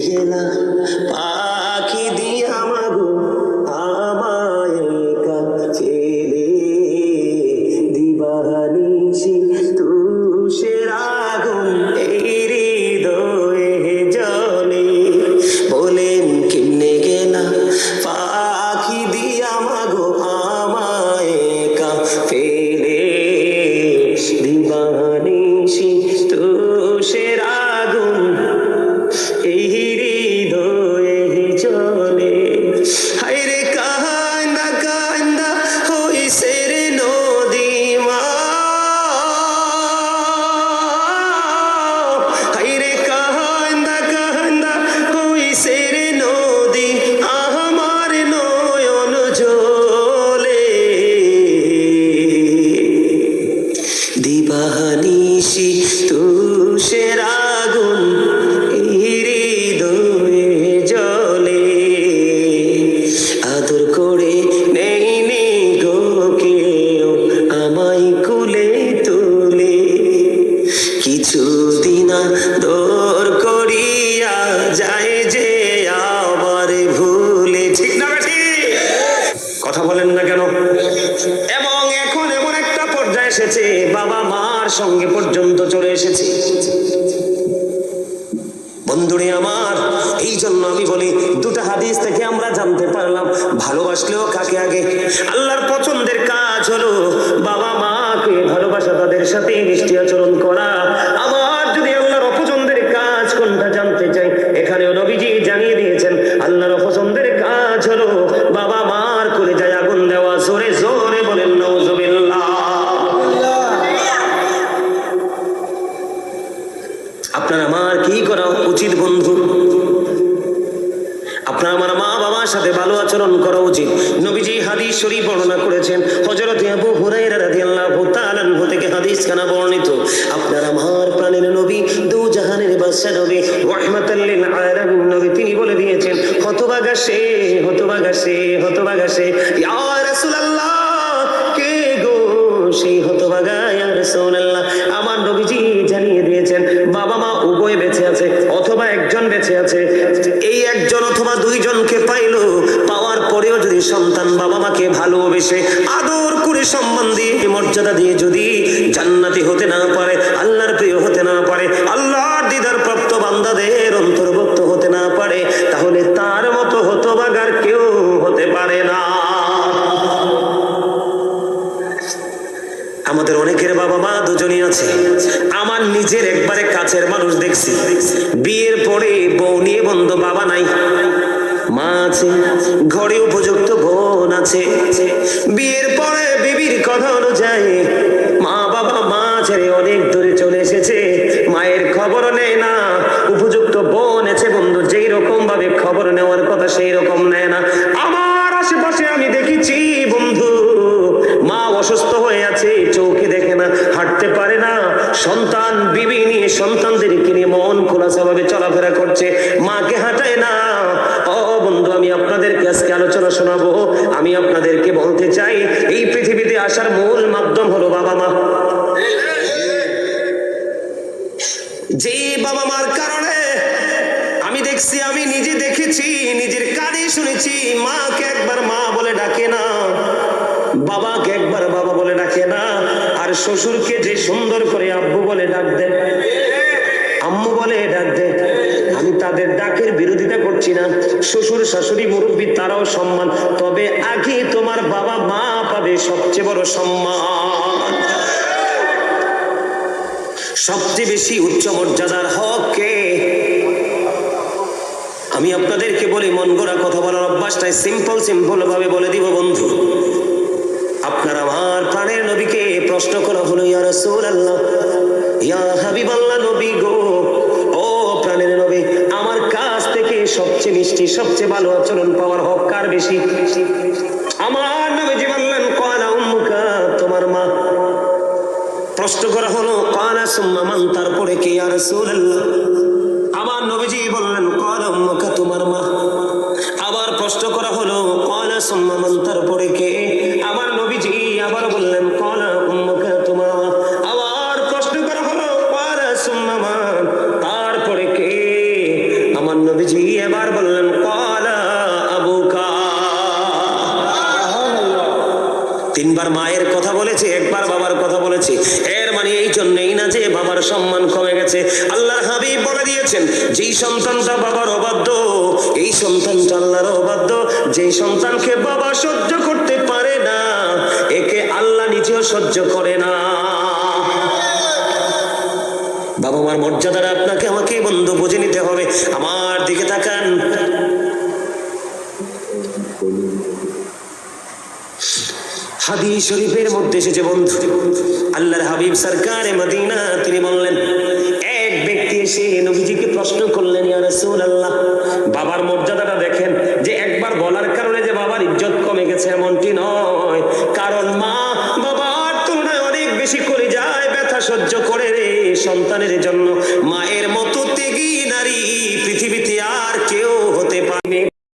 গেলা পাখি দিয়া মাগো আমায় একা ছেড়ে, দিবানিশি তুষের আগুন এই হৃদয়ে জ্বলে। বলেন কেমনে গেলা পাখি দিয়া মাগো আমায় একা ফেলে, দিবানিশি তুষের আগুন এই হৃদয়ে জ্বলে। হায়রে কান্দা কান্দা হইছে রে নদী মা, হায়রে কান্দা কান্দা হইছে রে নদী, আমার নয়ন জলে। দিবানিশি তুষের আগুন এই হৃদয়ে জ্বলে। আদর করে নেই নি গো কেউ আমায় কুলে তুলে, কিছুদিন আদর করিয়া যায় যে আবার ভুলে। ঠিক না ঠিক? কথা বলেন না কেন? এবং এখন এমন একটা পর্যায়ে এসেছে, বাবা মার সঙ্গে পর্যন্ত চলে এসেছে। বন্ধুরে আমার, এই জন্য আমি বলি, দুটো হাদিস থেকে আমরা জানতে পারলাম ভালোবাসলেও কাকে আগে। আল্লাহর পছন্দের কাজ হলো বাবা মাকে ভালোবাসা, তাদের সাথে মিষ্টি আচরণ করা। আবার যদি আল্লাহর অপছন্দের কাজ কোনটা জানতে চাই, এখানেও নবীজি জানিয়ে দিয়েছেন আল্লাহর অপছন্দের কাজ হলো বাবা মার কলিজায় আগুন দেওয়া। জোরে জোরে বলেন নাউজুবিল্লাহ। আপনার আমার কি করা উচিত বন্ধু? আপনার আমার মা বাবার সাথে ভালো আচরণ করা উচিত। নবীজি হাদিস শরীফ বর্ণনা করেছেন, হযরত আবু হুরায়রা রাদিয়াল্লাহু তাআলা আনহু থেকে হাদিস খানা বর্ণিত। আপনার আমার প্রাণের নবী, দু জাহানের বাদশা নবী, রাহমাতাল লিল আলামিন নবী, তিনি বলে দিয়েছেন, হতভাগা সে, হতভাগা সে, হতভাগা সে। ইয়া রাসূলুল্লাহ, কে গো সেই হতভাগা? ইয়া রাসূলুল্লাহ, আমার নবীজি জানিয়ে দিয়েছেন বাবা মা উভয় বেঁচে আছে অথবা একজন বেঁচে আছে। এই একজন অথবা দুইজনকে পাইলো, পাওয়ার পরেও যদি সন্তান বাবা মাকে ভালোবেসে আদর করে সম্মান দিয়ে মর্যাদা দিয়ে যদি জান্নাতি হতে না পারে, আল্লাহর প্রিয় হতে না পারে, আল্লাহর দিদার প্রাপ্ত বান্দাদের অন্তর্ভুক্ত হতে না পারে, তাহলে তার মতো হতভাগার কেউ হতে পারে না। আমাদের অনেকের বাবা মা দুজনই আছে। আমার নিজের একবারে কাছের মানুষ দেখছি, বিয়ের পরে বউ নিয়ে বন্ধ, বাবা নাই, মা আছে, ঘরে উপযুক্ত বোন আছে। বিয়ের পরে বিবির কথা অনুযায়ী মা বাবা মা ছেড়ে অনেক দূরে চলে এসেছে, মায়ের খবর নেয় না। উপযুক্ত বোন আছে বন্ধু, যেই রকম ভাবে খবর নেওয়ার কথা সেই রকম নেয় না। আমার আশেপাশে আমি দেখেছি বন্ধু, মা অসুস্থ হয়ে আছে, চোখে দেখে না, হাঁটতে পারে না, সন্তান বিবি নিয়ে সন্তানদেরকে নিয়ে মন খোলাসা ভাবে চলাফেরা করছে, মাকে হাঁটায় না। ও বন্ধু, আমি আপনাদেরকে আজকে আলোচনা শোনাবো। আমি আপনাদেরকে বলতে চাই, এই পৃথিবীতে আসার মূল মাধ্যম হলো বাবা মা। যে বাবা মার কারণে আমি দেখছি, আমি নিজে দেখেছি, নিজের কানে শুনেছি, মাকে একবার মা বলে ডাকে না, বাবাকে একবার বাবা বলে ডাকে না, আর শ্বশুরকে যে সুন্দর করে আব্বু বলে ডাক দেয়, আম্মু বলে ডাক দেয়। আমি তাদের ডাকের বিরোধিতা করছি না, শ্বশুর শাশুড়ি মুরব্বী তারাও সম্মান, তবে আগে তোমার বাবা মা পাবে সবচেয়ে বড় সম্মান। সবচেয়ে বেশি উচ্চ মর্যাদার হক কে? আমি আপনাদেরকে বলি, মন গড়া কথা বলার অভ্যাসটাই সিম্পল ভাবে বলে দিব বন্ধু। আপনার আমার প্রাণের নবীকে প্রশ্ন করা হলো, ইয়া রাসূলুল্লাহ, ইয়া হাবিবাল্লাহ, নবী গো, ও প্রাণের নবী, আমার কাছ থেকে সবচেয়ে মিষ্টি সবচেয়ে ভালো আচরণ পাওয়ার হক কার বেশি? আমার নবীজি বললেন, ক্বালা উম্মুকা, তোমার মা। প্রশ্ন করা হলো, ক্বালা সুম্মা মান, তারপরে কে ইয়া রাসূলুল্লাহ? আমার নবীজি বললেন, ক্বালা উম্মুকা, তোমার মা। আবার প্রশ্ন করা হলো, ক্বালা সুম্মা মান, তারপরে কে? আমার নবীজি আবার বললেন, ক্বালা উম্মুকা, তোমার মা। আবার প্রশ্ন করা হলো, ক্বালা সুম্মা মান, তারপরে কে? আমার নবীজি তিনবার মায়ের কথা বলেছে, একবার বাবার কথা বলেছে। এর মানে এই জন্যই না যে বাবার সম্মান কমে গেছে। আল্লাহর হাবিব বলে দিয়েছেন, যেই সন্তানটা বাবার অবাধ্য এই সন্তানটা আল্লাহর অবাধ্য। যেই সন্তানকে বাবা সহ্য করতে পারে না একে আল্লাহ নিজেও সহ্য করে না। বাবা মার মর্যাদাটা আপনাকে আমাকে বন্ধু বুঝে নিতে হবে। আমার দিকে তাকান, হাদিস শরীফের মধ্যে এসেছে বন্ধু, আল্লাহর হাবিব সরকারে মদিনা তিনি বললেন, এক ব্যক্তি এসে নবীজিকে প্রশ্ন করলেন, ইয়া রাসূলুল্লাহ, বাবার মর্যাদাটা দেখেন, যে একবার বলার কারণে যে বাবার ইজ্জত কমে গেছে এমনটি নয়, কারণ মা বাবার তুলনায় অনেক বেশি করে যায়, ব্যথা সহ্য করে রে সন্তানের জন্য। মায়ের মতো ত্যাগী নারী পৃথিবীতে আর কেউ হতে পারে